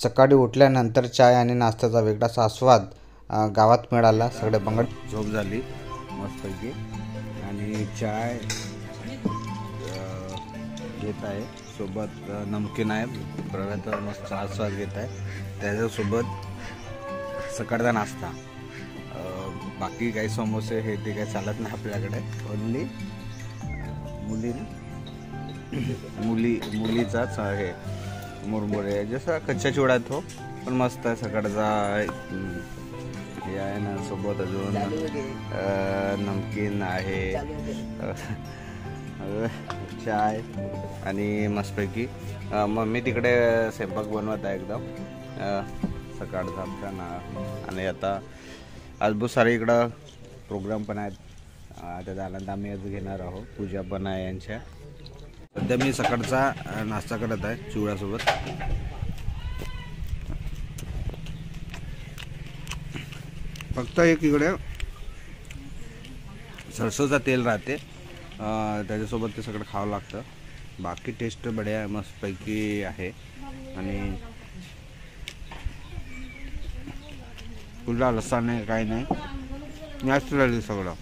सकाळी उठल्यानंतर चाय आणि नाश्त्याचा वेगळाच आस्वाद गावात मिळाला. सगळे बंगड झोप झाली मस्तपैकी आणि चाय घेत आहे, सोबत नमकीन आहे, प्रगत मस्त आस्वाद घेत आहे. त्याच्यासोबत सकाळचा नाश्ता. बाकी काही समोसे हे ते काही चालत नाही आपल्याकडे. ओनली मुलीचाच आहे मुरमुरे, जसा कच्चा चिवडा तो पण मस्त आहे. सकाळचा हे आहे ना, सोबत अजून नमकीन आहे, चाय आणि मस्तपैकी मम्मी तिकडे स्वयंपाक बनवत आहे एकदम सकाळचा आपल्या ना. आणि आता आज बहुत सारे इकडं प्रोग्राम पण आहेत, त्याचा आनंद आम्ही आज घेणार आहोत. पूजा पण आहे यांच्या. सध्या मी सकाळचा नाश्ता करत आहे चिवड्यासोबत. फक्त एक इकडे सरसोचं तेल राहते, त्याच्यासोबत ते सगळं खावं लागतं. बाकी टेस्ट बढिया मस्तपैकी आहे आणि तुला लसण नाही, काही नाही, नॅचरली सगळं.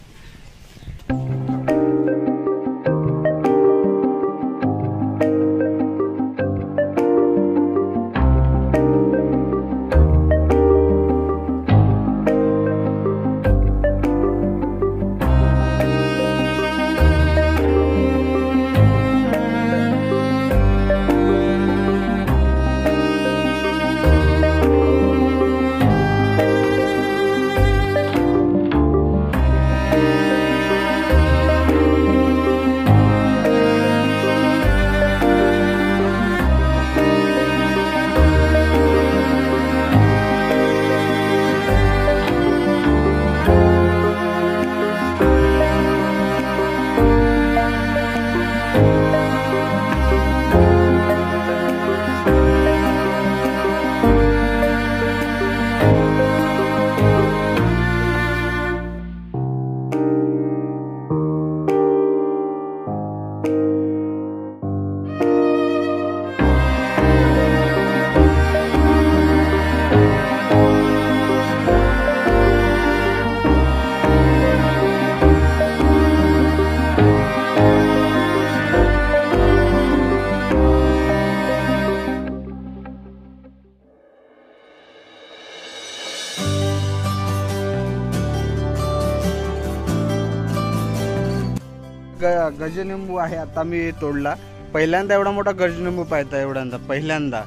गजनिंबू आहे, आता मी तोडला. पहिल्यांदा एवढा मोठा गजनिंबू पाहता, एवढ्यांदा पहिल्यांदा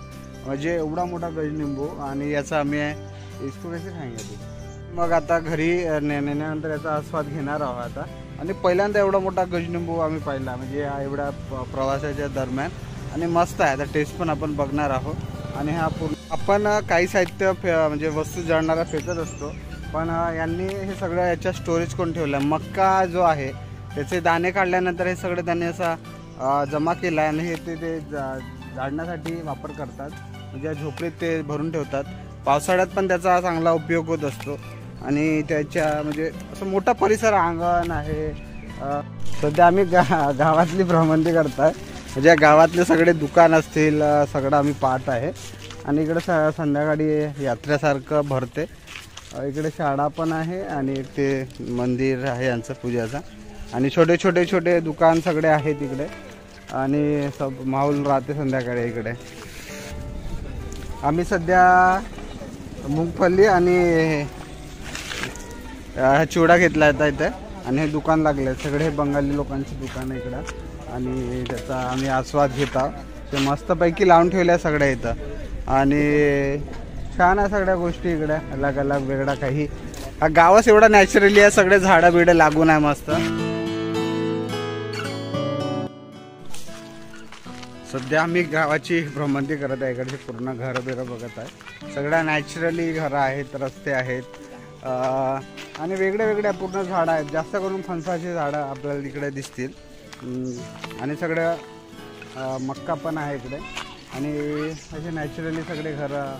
म्हणजे एवढा मोठा गजनिंबू. आणि याचा आम्ही इसको कसे खायचे. मग आता घरी नेण्यानंतर याचा आस्वाद घेणार आहोत आता. आणि पहिल्यांदा एवढा मोठा गजनिंबू आम्ही पाहिला म्हणजे एवढ्या प्रवासाच्या दरम्यान. आणि मस्त आहे, आता टेस्ट पण आपण बघणार आहोत. आणि हा पूर्ण आपण काही साहित्य म्हणजे वस्तू जळणारा फेकत असतो, पण यांनी हे सगळं याच्या स्टोरेज करून ठेवलं. मक्का जो आहे त्याचे दाणे काढल्यानंतर हे सगळं त्यांनी असा जमा केला आहे आणि हे ते झाडण्यासाठी वापर करतात. म्हणजे झोपडीत ते भरून ठेवतात. पावसाळ्यात पण त्याचा चांगला उपयोग होत असतो. आणि त्याच्या म्हणजे असं मोठा परिसर अंगण आहे. सध्या आम्ही गावातली भ्रमंती करताय, म्हणजे गावातले सगळे दुकान असतील सगळं आम्ही पाहत आहे. आणि इकडे संध्याकाळी यात्रेसारखं भरते. इकडे शाळा पण आहे आणि ते मंदिर आहे यांचं पूजाचा. आणि छोटे छोटे छोटे दुकान सगळे आहेत इकडे. आणि सब माहोल राहते संध्याकाळी इकडे. आम्ही सध्या मुंगफली आणि चिवडा घेतला आहे इथे. आणि हे दुकान लागले सगळे, हे बंगाली लोकांची दुकान आहे इकडं. आणि त्याचा आम्ही आस्वाद घेत आहोत. ते मस्तपैकी लावून ठेवल्या सगळ्या इथं. आणि छान आहे सगळ्या गोष्टी इकडे, अलग अलग वेगळा काही. हा गावच एवढा नॅचरली आहे, सगळे झाडं बिडं लागून आहे मस्त. सध्या आम्ही गावाची भ्रमंती करत आहे. इकडचे पूर्ण घरं बिरं बघत आहे. सगळ्या नॅचरली घरं आहेत, रस्ते आहेत आणि वेगळे वेगळे पूर्ण झाडं आहेत. जास्त करून फणसाची झाडं आपल्याला इकडे दिसतील. आणि सगळं मक्का पण आहे इकडे. आणि असे नॅचरली सगळे घरं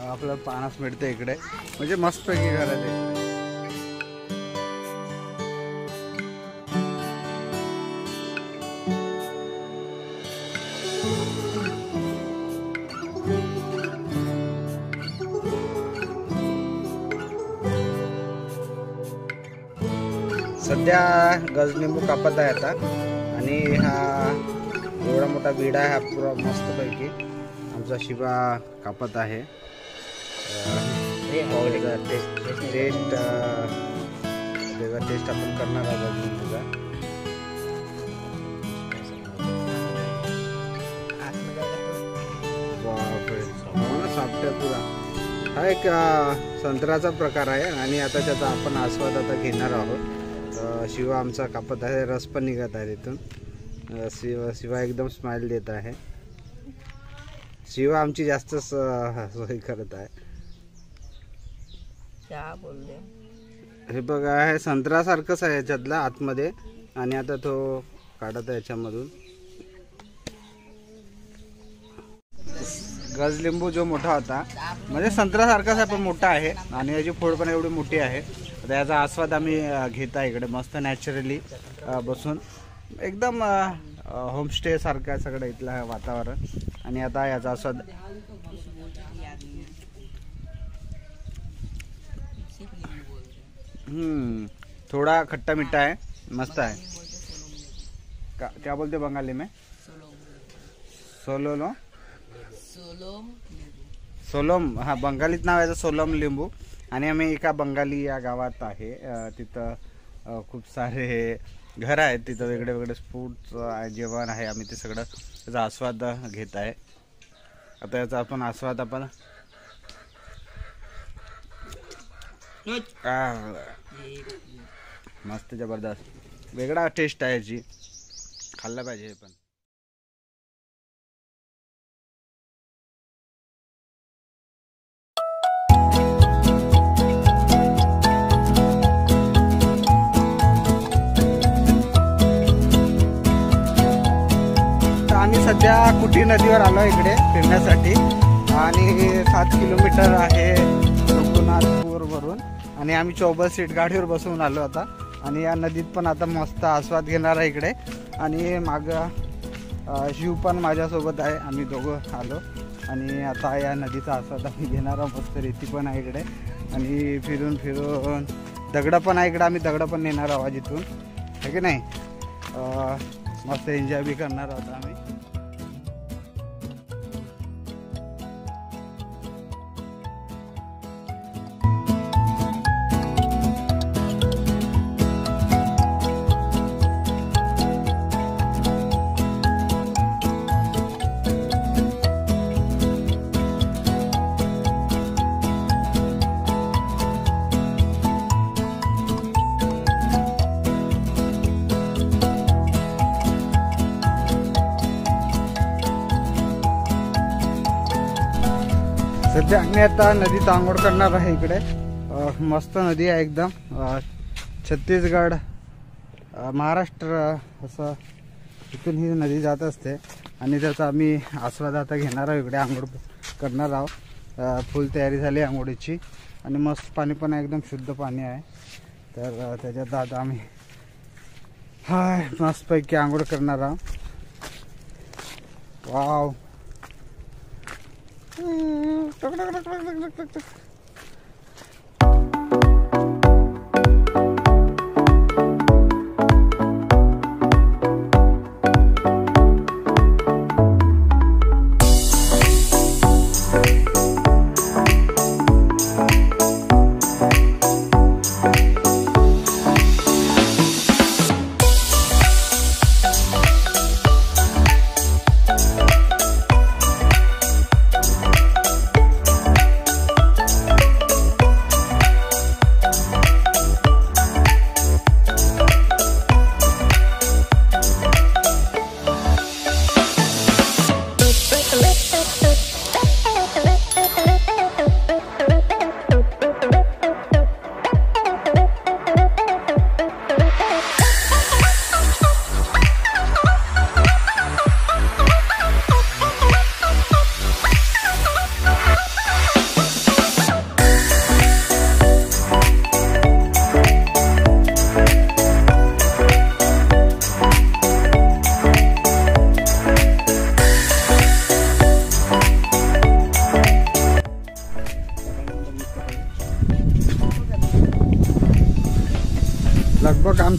आपल्याला पाहण्यास मिळते इकडे. म्हणजे मस्तपैकी घर आहे ते. सध्या गजलिंबू कापत आहे आता आणि हा एवढा मोठा विडा आहे हा पुरा मस्तपैकी आमचा शिवा कापत आहे. टेस्ट आपण करणार आहोत गजलिंबूचा. पुरा हा एक संत्र्याचा प्रकार आहे आणि आता त्याचा आपण आस्वाद आता घेणार आहोत. शिवा आमचा कापत आहे, रस पण निघत आहे तिथून. शिवा एकदम स्माइल देत आहे. शिवा आमची जास्त सोय करत आहे. हे बघा हे संत्र्यासारखंच आहे याच्यातला आतमध्ये आणि आता तो काढत आहे याच्यामधून. गजलिंबू जो मोठा होता म्हणजे संत्र्यासारखाच आहे पण मोठा आहे आणि याची फोड पण एवढी मोठी आहे. आता याचा आस्वाद आम्ही घेत आहे इकडे मस्त नॅचरली बसून. एकदम होमस्टे सारखं आहे सगळं इथलं वातावरण. आणि आता याचा आस्वाद थोड़ा खट्टा मीठा है, मस्त है. क्या बोलते बंगाली में? सोलोम. सोलोम हा बंगालीत नाव आहे सोलोम लिंबू. आणि आम्ही एका बंगाली या गावात आहे. तिथं खूप सारे घर आहेत, तिथं वेगळे वेगळे फूड जेवण आहे. आम्ही ते सगळं त्याचा आस्वाद घेत आहे. आता याचा आपण आस्वाद आपण मस्त जबरदस्त वेगळा टेस्ट आहे याची, खाल्ला पाहिजे हे पण. आम्ही सध्या कुटी नदीवर आलो इकडे फिरण्यासाठी आणि 7 किलोमीटर आहे रघुनाथपूर वरून. आणि आम्ही 24 सीट गाडीवर बसून आलो आता आणि या नदीत पण आता मस्त आस्वाद घेणार आहे इकडे. आणि माग शिव पण माझ्यासोबत आहे, आम्ही दोघं आलो आणि आता या नदीचा आस्वाद आम्ही घेणार आहोत. मस्त रेती पण आहे इकडे आणि फिरून फिरून दगडं पण आहे इकडे, आम्ही दगडं पण नेणार आहोत इथून, है की नाही. मस्त एन्जॉय बी करणार आहोत आम्ही. सध्या आम्ही आता नदीत आंघोळ करणार आहे इकडे. मस्त नदी आहे एकदम. छत्तीसगड महाराष्ट्र असं इथून ही नदी जात असते आणि त्याचा आम्ही आस्वाद आता घेणार आहोत. इकडे आंघोळ करणार आहोत. फुल तयारी झाली आंघोळीची आणि मस्त पाणी पण एकदम शुद्ध पाणी आहे. तर त्याच्यात आता आम्ही मस्तपैकी आंघोळ करणार आहोत. वाव.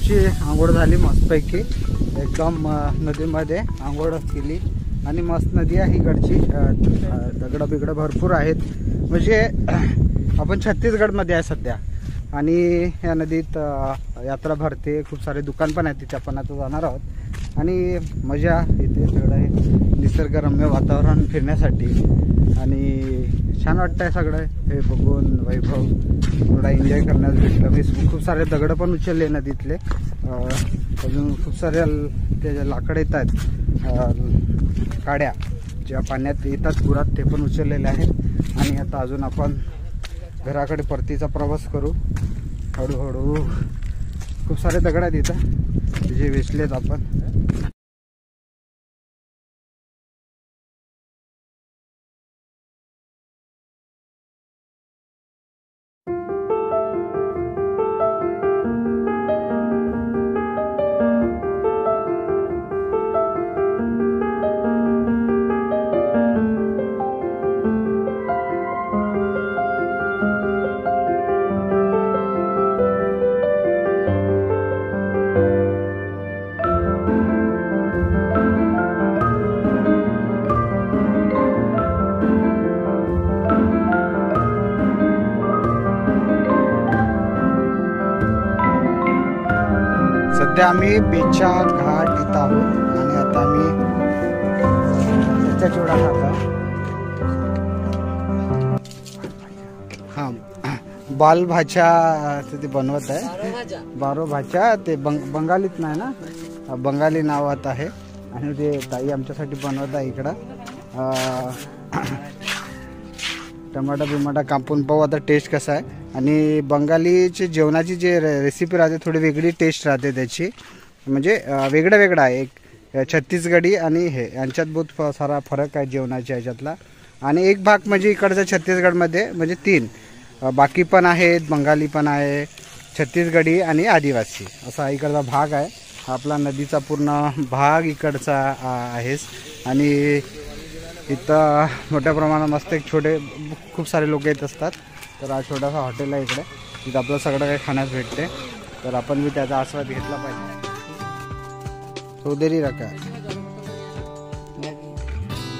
आमची आंघोळ झाली मस्तपैकी एकदम नदीमध्ये आंघोळ केली आणि मस्त नदी आहे इकडची. दगडं बिगडं भरपूर आहेत. म्हणजे आपण छत्तीसगडमध्ये आहे सध्या आणि या नदीत यात्रा भरते. खूप सारे दुकान पण आहेत तिथे. आपण आता जाणार आहोत आणि मजा येते. सगळं आहे निसर्गरम्य वातावरण फिरण्यासाठी आणि छान वाटतं आहे सगळं हे बघून. वैभव थोडा एन्जॉय करण्यास भेटलं. मी खूप सारे दगडं पण उचलले नदीतले. अजून खूप साऱ्या त्याच्या लाकड येत आहेत काड्या ज्या पाण्यात येतात पुरात ते पण उचललेले आहेत. आणि आता अजून आपण घराकडे परतीचा प्रवास करू हळूहळू. खूप सारे दगड आहेत इथं जे वेचलेत आपण. सध्या आम्ही बेचा घाट इथं आहोत आणि आता आम्ही त्याचा चिवडा खात. हां बाल भाज्या ते बनवत आहे. बारो भाज्या ते बंगालीत नाही ना, बंगाली नावात आहे आणि ते ताई आमच्यासाठी बनवत आहे इकडं. टमाटा बिमाटा कापून पाहू आता टेस्ट कसा आहे. आणि बंगालीची जेवणाची जे रेसिपी राहते थोडी वेगळी टेस्ट राहते त्याची. म्हणजे वेगळं वेगळं आहे. एक छत्तीसगडी आणि हे यांच्यात बहुत सारा फरक आहे जेवणाच्या ह्याच्यातला. आणि एक भाग म्हणजे इकडचा छत्तीसगडमध्ये म्हणजे 3 बाकी पण आहेत. बंगाली पण आहे, छत्तीसगडी आणि आदिवासी असा इकडचा भाग आहे. आपला नदीचा पूर्ण भाग इकडचा आहेच. आणि इथं मोठ्या प्रमाणात मस्त एक छोटे खूप सारे लोक येत असतात. तर हा छोटासा हॉटेल आहे इकडे. तिथं आपलं सगळं काही खाण्यास भेटते. तर आपण बी त्याचा आस्वाद घेतला पाहिजे. चौधरी रका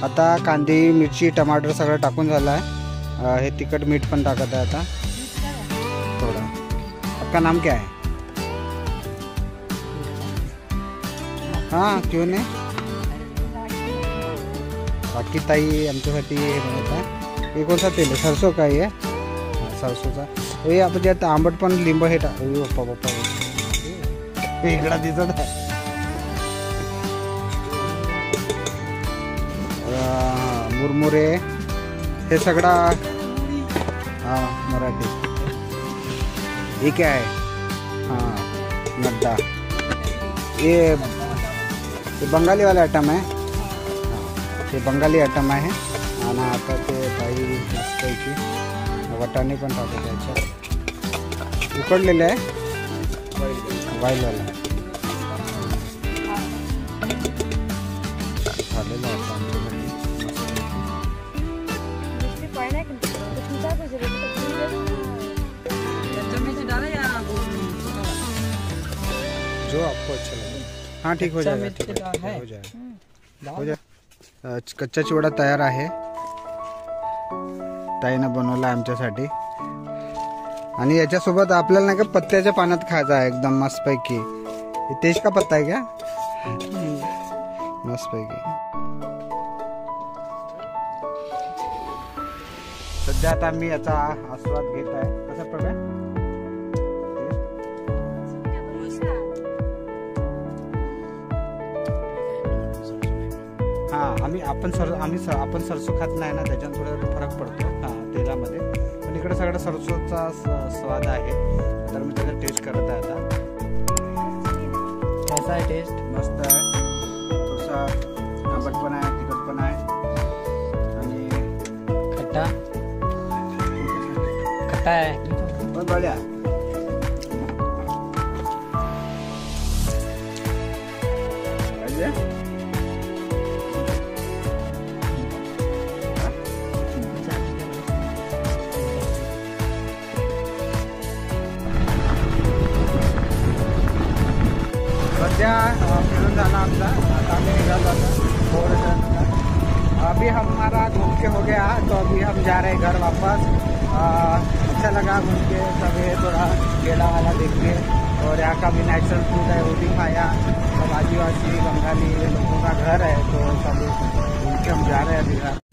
आता कांदे मिरची टमाटर सगळं टाकून झालं आहे. हे तिखट मीठ पण टाकत आहे आता थोडं. आपका नाम क्या है? हाँ क्यों नहीं. बाकी ताई आमच्यासाठी हे बनवत आहे. हे कोणता तेल आहे? सरसो का आहे? सरसोचा. हे आपण जे आंबट पण लिंब हे पप्पा पप्पा इकडा दिसत आहे. मुरमुरे हे सगळा हां मराठी. हे काय आहे? हां नड्डा. ये बंगाली वाला आयटम आहे. ते बंगाली आयटम आहे. आणि आता ते ताई मस्तपैकी वाटाणे पण टाकत त्याच्यात. उकडलेले आहे वाईलवाला झालेलं आहे आमच्यासाठी. जो आपको अच्छा लगे. हाँ ठीक हो जाएगा. ठीक हो जाएगा हो जाए. कच्चा चिवडा तयार आहे. ताईनं बनवला आमच्यासाठी. आणि याच्यासोबत आपल्याला नाही का पत्त्याच्या पाण्यात खायचा आहे एकदम मस्तपैकी. तेज का पत्ता आहे क्या? मस्तपैकी. सध्या आता मी याचा आस्वाद घेत आहे. कसा प्रकार हां आपण सरसो खात नाही ना त्याच्यात थोडा फरक पडतो तेलामध्ये. पण इकडे सगळं सरसोचा स्वाद आहे. तर मी त्याचा टेस्ट करत आहे आता. कसा आहे टेस्ट? मस्त आहे. थोडासा आंबट पण आहे, तिखट पण आहे आणि खट्टा आहे पण बढिया. आमचा आता आम्ही निघालो आता थोडं. अभी हमारा घूम के हो गया तो अभी हम जा रहे हैं घर वापस. अच्छा लगा घूम के, सब ये थोड़ा केला वाला देख के, और यहाँ का भी नेचुरल फूड है वो भी खाया. सब आदिवासी बंगाली लोगों का घर है तो सब घूम के हम जा रहे हैं अभी घर.